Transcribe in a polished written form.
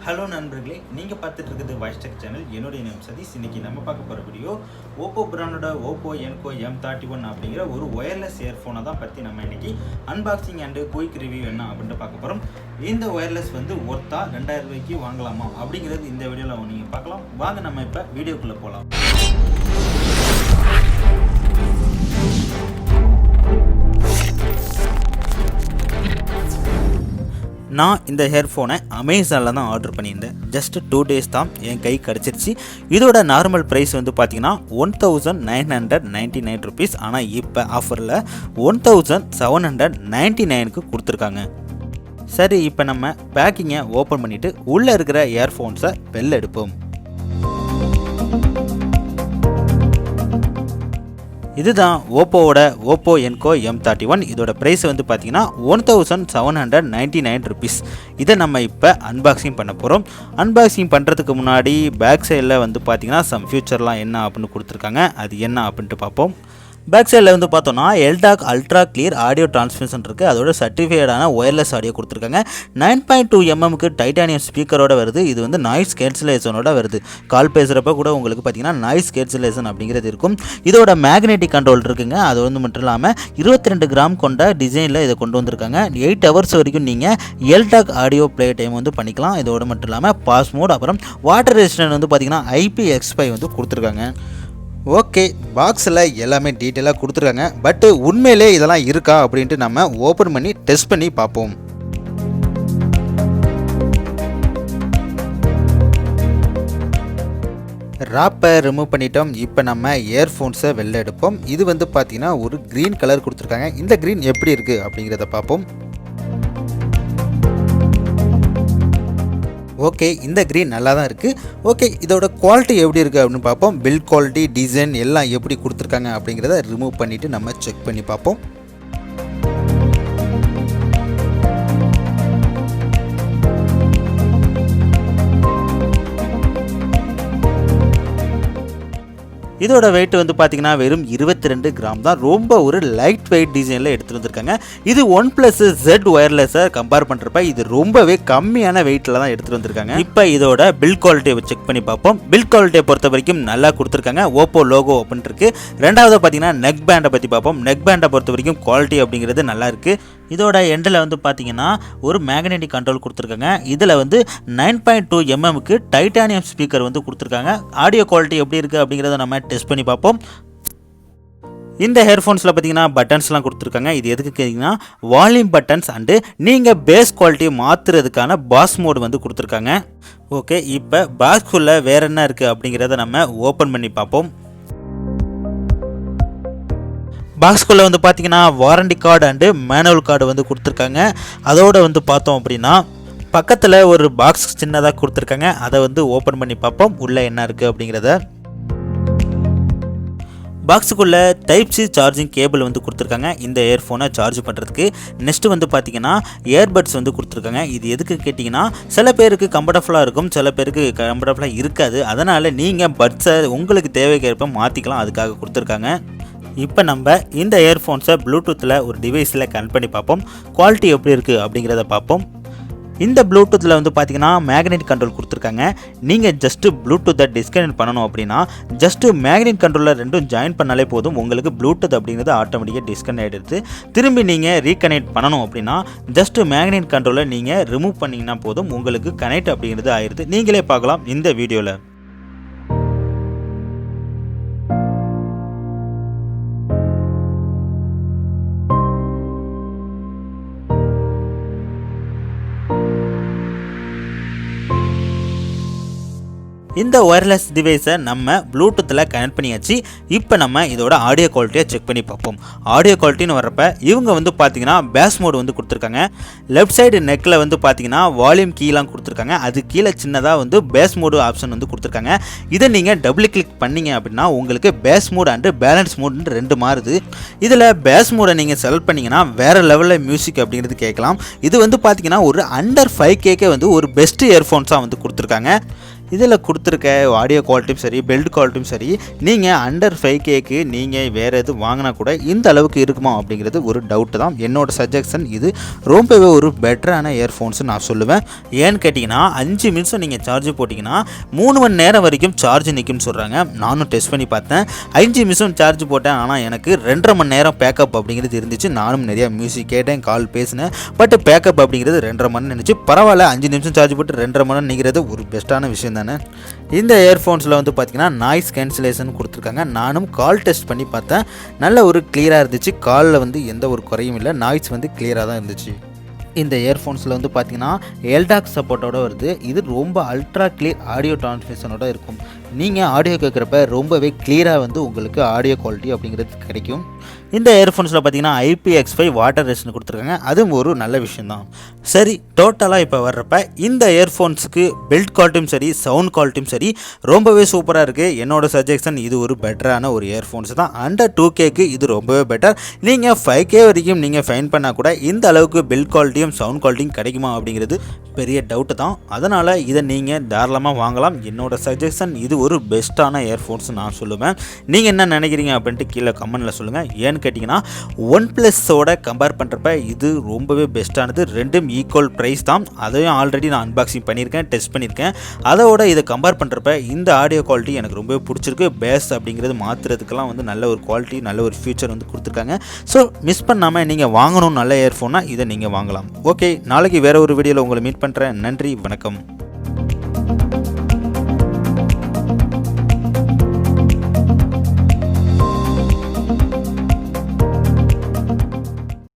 Hello நண்பர்களே, நீங்கள் பார்த்துட்டு இருக்கிறது வாய்ஸ் டெக் சேனல். என்னுடைய நேம் சதீஷ். இன்றைக்கி நம்ம பார்க்க போகிற வீடியோ ஓப்போ பிராண்டோட OPPO Enco M31 அப்படிங்கிற ஒரு ஒயர்லெஸ் இயர்ஃபோனை தான் பற்றி நம்ம இன்றைக்கி அன்பாக்சிங் அண்டு குயிக் ரிவ்யூ என்ன அப்படின்ட்டு பார்க்க போகிறோம். இந்த ஒயர்லெஸ் ஒர்த்தா 2000 ரூபாய்க்கு வாங்கலாமா அப்படிங்கிறது இந்த வீடியோவில் நீங்கள் பார்க்கலாம். வாங்க நம்ம இப்போ வீடியோக்குள்ளே போகலாம். நான் இந்த ஹெட்ஃபோனை அமேசானில் தான் ஆர்டர் பண்ணியிருந்தேன். ஜஸ்ட் 2 days தான் என் கை கிடச்சிருச்சு. இதோட நார்மல் ப்ரைஸ் பார்த்தீங்கன்னா 1999 ருபீஸ். ஆனால் இப்போ ஆஃபரில் 1799க்கு கொடுத்துருக்காங்க. சரி, இப்போ நம்ம பேக்கிங்கை ஓப்பன் பண்ணிவிட்டு உள்ளே இருக்கிற இயர்ஃபோன்ஸை வெளில எடுப்போம். இதுதான் ஓப்போவோட OPPO Enco M31. இதோட ப்ரைஸ் பார்த்தீங்கன்னா 1799 ருபீஸ். இதை நம்ம இப்போ அன்பாக்சிங் பண்ண போகிறோம். அன்பாக்சிங் பண்ணுறதுக்கு முன்னாடி பேக் சைடில் பார்த்தீங்கன்னா சம் ஃபியூச்சர்லாம் என்ன அப்படின்னு கொடுத்துருக்காங்க. அது என்ன அப்படின்ட்டு பார்ப்போம். பேக் சைடில் பார்த்தோன்னா எல்டாக் அல்ட்ரா கிளியர் ஆடியோ டிரான்ஸ்மிஷன் இருக்குது. அதோட சர்டிஃபைடான ஒயர்லெஸ் ஆடியோ கொடுத்துருக்காங்க. 9.2 mmக்கு டைட்டானியம் ஸ்பீக்கரோட வருது. இது நாய்ஸ் கேன்சலேஷனோட வருது. கால் பேசுகிறப்ப கூட உங்களுக்கு பார்த்தீங்கன்னா நாய்ஸ் கேன்சலேஷன் அப்படிங்கிறது இருக்கும். இதோட மேக்னெட்டிக் கண்ட்ரோல் இருக்குங்க. அது மட்டும் இல்லாமல் 22 கிராம் கொண்ட டிசைனில் இதை கொண்டு வந்திருக்காங்க. 8 hours வரைக்கும் நீங்கள் எல்டாக் ஆடியோ ப்ளே டைம் பண்ணிக்கலாம். இதோட மட்டும் இல்லாமல் பாஸ் மோட், அப்புறம் வாட்டர் ரெசிஸ்டன்ட் பார்த்தீங்கன்னா IPX5 கொடுத்துருக்காங்க. ஓகே, பாக்ஸில் எல்லாமே டீட்டெயிலாக கொடுத்துருக்காங்க. பட் உண்மையிலே இதெல்லாம் இருக்கா அப்படின்ட்டு நம்ம ஓப்பன் பண்ணி டெஸ்ட் பண்ணி பார்ப்போம். ராப்பை ரிமூவ் பண்ணிட்டோம். இப்போ நம்ம இயர்ஃபோன்ஸை வெளில எடுப்போம். இது பார்த்தீங்கன்னா ஒரு க்ரீன் கலர் கொடுத்துருக்காங்க. இந்த க்ரீன் எப்படி இருக்குது அப்படிங்கிறத பார்ப்போம். ஓகே, இந்த க்ரீன் நல்லா தான் இருக்குது. ஓகே, இதோட குவாலிட்டி எப்படி இருக்குது அப்படின்னு பார்ப்போம். பில்ட் குவாலிட்டி, டிசைன் எல்லாம் எப்படி கொடுத்துருக்காங்க அப்படிங்கிறத ரிமூவ் பண்ணிவிட்டு நம்ம செக் பண்ணி பார்ப்போம். இதோட வெயிட் பார்த்தீங்கன்னா வெறும் 22 கிராம் தான். ரொம்ப ஒரு லைட் வெயிட் டிசைனில் எடுத்துகிட்டு வந்திருக்காங்க. இது OnePlus Z ஒயர்லெஸை கம்பேர் பண்ணுறப்ப இது ரொம்பவே கம்மியான வெயிட்டில் தான் எடுத்துகிட்டு வந்திருக்காங்க. இப்போ இதோட பில்ட் குவாலிட்டியை செக் பண்ணி பார்ப்போம். பில்ட் குவாலிட்டியை பொறுத்த வரைக்கும் நல்லா கொடுத்துருக்காங்க. ஓப்போ லோகோ அப்படின்ட்டு இருக்கு. ரெண்டாவது பார்த்தீங்கன்னா நெக் பேண்டை பற்றி பார்ப்போம். நெக் பேண்டை பொறுத்த வரைக்கும் குவாலிட்டி அப்படிங்கிறது நல்லா இருக்குது. இதோட எண்டில் பார்த்தீங்கன்னா ஒரு மேக்னெட்டிக் கண்ட்ரோல் கொடுத்துருக்காங்க. இதில் 9.2 mmக்கு டைட்டானியம் ஸ்பீக்கர் கொடுத்துருக்காங்க. ஆடியோ குவாலிட்டி எப்படி இருக்குது அப்படிங்கிறத நம்ம டெஸ்ட் பண்ணி பார்ப்போம். இந்த ஹெட்ஃபோன்ஸில் பார்த்தீங்கன்னா பட்டன்ஸ்லாம் கொடுத்துருக்காங்க. இது எதுக்கு கேட்டிங்கன்னா வால்யூம் பட்டன்ஸ் அண்டு நீங்கள் பேஸ் குவாலிட்டியை மாற்றுறதுக்கான பாஸ் மோடு கொடுத்துருக்காங்க. ஓகே, இப்போ பாக்ஸ்குள்ளே வேறு என்ன இருக்குது அப்படிங்கிறத நம்ம ஓப்பன் பண்ணி பார்ப்போம். பாக்ஸ்குள்ளே பார்த்தீங்கன்னா warranty card and manual card கொடுத்துருக்காங்க. அதோடு பார்த்தோம் அப்படின்னா பக்கத்தில் ஒரு பாக்ஸ் சின்னதாக கொடுத்துருக்காங்க. அதை ஓப்பன் பண்ணி பார்ப்போம் உள்ளே என்ன இருக்குது அப்படிங்கிறத. பாக்ஸுக்குள்ளே டைப் சி சார்ஜிங் கேபிள் கொடுத்துருக்காங்க இந்த இயர்ஃபோனை சார்ஜ் பண்ணுறதுக்கு. நெக்ஸ்ட்டு பார்த்தீங்கன்னா இயர்பட்ஸ் கொடுத்துருக்காங்க. இது எதுக்கு கேட்டிங்கன்னா சில பேருக்கு கம்ஃபர்டபுளாக இருக்கும், சில பேருக்கு கம்ஃபர்டபுளாக இருக்காது. அதனால் நீங்கள் பட்ஸை உங்களுக்கு தேவைக்கேற்ப மாற்றிக்கலாம், அதுக்காக கொடுத்துருக்காங்க. இப்போ நம்ம இந்த இயர்ஃபோன்ஸை ப்ளூடூத்தில் ஒரு டிவைஸில் கனெக்ட் பண்ணி பார்ப்போம். குவாலிட்டி எப்படி இருக்குது அப்படிங்கிறத பார்ப்போம். இந்த ப்ளூடூத்தில் பார்த்தீங்கன்னா மேக்னெட் கண்ட்ரோல் கொடுத்துருக்காங்க. நீங்கள் ஜஸ்ட்டு ப்ளூடூத்தை டிஸ்கனெக்ட் பண்ணணும் அப்படின்னா ஜஸ்ட்டு மேக்னெட் கண்ட்ரோலில் ரெண்டும் ஜாயின் பண்ணாலே போதும். உங்களுக்கு ப்ளூடூத் அப்படிங்கிறது ஆட்டோமேட்டிக்காக டிஸ்கனெக்ட் எடுத்து திரும்பி நீங்கள் ரீகனெக்ட் பண்ணணும் அப்படின்னா ஜஸ்ட்டு மேக்னெட் கண்ட்ரோலை நீங்கள் ரிமூவ் பண்ணிங்கன்னா போதும். உங்களுக்கு கனெக்ட் அப்படிங்கிறது ஆயிடுது. நீங்களே பார்க்கலாம் இந்த வீடியோவில். இந்த ஒயர்லெஸ் டிவைஸை நம்ம ப்ளூடூத்தில் கனெக்ட் பண்ணியாச்சு. இப்போ நம்ம இதோட ஆடியோ குவாலிட்டியை செக் பண்ணி பார்ப்போம். ஆடியோ குவாலிட்டின்னு வரப்போ இவங்க பார்த்தீங்கன்னா பேஸ் மோடு கொடுத்துருக்காங்க. லெஃப்ட் சைடு நெக்கில் பார்த்தீங்கன்னா வால்யூம் கீலாம் கொடுத்துருக்காங்க. அது கீழே சின்னதாக பேஸ் மோடு ஆப்ஷன் கொடுத்துருக்காங்க. இதை நீங்கள் டபுள் கிளிக் பண்ணிங்க அப்படின்னா உங்களுக்கு பேஸ் மோடு அண்டு பேலன்ஸ் மோடுன்னு 2 மாறுது. இதில் பேஸ் மோடை நீங்கள் செலக்ட் பண்ணிங்கன்னா வேறு லெவலில் மியூசிக் அப்படிங்கிறது கேட்கலாம். இது பார்த்தீங்கன்னா ஒரு அண்டர் 5Kக்கு ஒரு பெஸ்ட் இயர்ஃபோன்ஸாக கொடுத்துருக்காங்க. இதில் கொடுத்துருக்க ஆடியோ குவாலிட்டியும் சரி பில்ட் குவாலிட்டியும் சரி நீங்கள் அண்டர் 5Kக்கு நீங்கள் வேறு எது வாங்கினா கூட இந்த அளவுக்கு இருக்குமா அப்படிங்கிறது ஒரு டவுட்டு தான். என்னோடய சஜஷன் இது ரொம்பவே ஒரு பெட்டரான இயர்ஃபோன்ஸ் நான் சொல்லுவேன். ஏன்னு கேட்டிங்கன்னா 5 நிமிஷம் நீங்கள் சார்ஜ் போட்டிங்கன்னா 3 மணி நேரம் வரைக்கும் சார்ஜ் நிற்கும்னு சொல்கிறாங்க. நானும் டெஸ்ட் பண்ணி பார்த்தேன். 5 நிமிஷம் சார்ஜ் போட்டேன், ஆனால் எனக்கு 2.5 மணி நேரம் பேக்கப் அப்படிங்கிறது இருந்துச்சு. நானும் நிறையா மியூசிக் கேட்டேன், கால் பேசினேன். பட் பேக்கப் அப்படிங்கிறது 2.5 மணி நேரம் இருந்துச்சு. பரவாயில்ல, 5 நிமிஷம் சார்ஜ் போட்டு 2.5 மணி நேரம் நிற்கிறது ஒரு பெஸ்ட்டான விஷயம் தானே. இந்த இயர்ஃபோன்ஸில் வந்து பார்த்திங்கன்னா நாய்ஸ் கேன்சலேஷன் கொடுத்துருக்காங்க. நானும் கால் டெஸ்ட் பண்ணி பார்த்தேன். நல்ல ஒரு கிளியராக இருந்துச்சு. காலில் வந்து எந்த ஒரு குறையும் இல்லை. நாய்ஸ் வந்து கிளியராக தான் இருந்துச்சு. இந்த இயர்ஃபோன்ஸில் வந்து பார்த்திங்கன்னா எல்டாக் சப்போர்ட்டோட வருது. இது ரொம்ப அல்ட்ரா கிளியர் ஆடியோ டிரான்ஸ்மிஷனோட இருக்கும். நீங்கள் ஆடியோ கேட்குறப்ப ரொம்பவே கிளியராக வந்து உங்களுக்கு ஆடியோ குவாலிட்டி அப்படிங்கிறது கிடைக்கும். இந்த இயர்ஃபோன்ஸில் பார்த்தீங்கன்னா IPX5 வாட்டர் ரெசிஸ்டன்ட் கொடுத்துருக்காங்க. அதுவும் ஒரு நல்ல விஷயந்தான். சரி, டோட்டலாக இப்போ வர்றப்ப இந்த இயர்ஃபோன்ஸுக்கு பில்ட் குவாலிட்டியும் சரி சவுண்ட் குவாலிட்டியும் சரி ரொம்பவே சூப்பராக இருக்குது. என்னோடய சஜஷன் இது ஒரு பெட்டரான ஒரு இயர்ஃபோன்ஸ் தான். அண்டர் 2Kக்கு இது ரொம்பவே பெட்டர். நீங்கள் 5K வரைக்கும் நீங்கள் ஃபைன் பண்ணால் கூட இந்த அளவுக்கு பில்ட் குவாலிட்டியும் சவுண்ட் குவாலிட்டியும் கிடைக்குமா அப்படிங்கிறது பெரிய டவுட்டு தான். அதனால் இதை நீங்கள் தாராளமாக வாங்கலாம். என்னோடய சஜஷன் இது ஒரு பெஸ்ட்டான இயர்ஃபோன்ஸ் நான் சொல்லுவேன். நீங்கள் என்ன நினைக்கிறீங்க அப்படின்ட்டு கீழே கமெண்ட்டில் சொல்லுங்கள். ஏன்னு கேட்டிங்கன்னா OnePlusஓட கம்பேர் பண்ணுறப்ப இது ரொம்பவே பெஸ்ட்டானது. ரெண்டும் ஈக்குவல் ப்ரைஸ் தான். அதையும் ஆல்ரெடி நான் அன்பாக்சிங் பண்ணியிருக்கேன், டெஸ்ட் பண்ணியிருக்கேன். அதோட இதை கம்பேர் பண்ணுறப்ப இந்த ஆடியோ குவாலிட்டி எனக்கு ரொம்பவே பிடிச்சிருக்கு. பேஸ் அப்படிங்கிறது மாற்றுறதுக்கெல்லாம் வந்து நல்ல ஒரு குவாலிட்டி, நல்ல ஒரு ஃபியூச்சர் வந்து கொடுத்துருக்காங்க. ஸோ மிஸ் பண்ணாமல் நீங்கள் வாங்கணும் நல்ல இயர்ஃபோன்னா இதை நீங்கள் வாங்கலாம். ஓகே, நாளைக்கு வேறு ஒரு வீடியோவில் உங்களை மீட் பண்ணுறேன். நன்றி, வணக்கம்.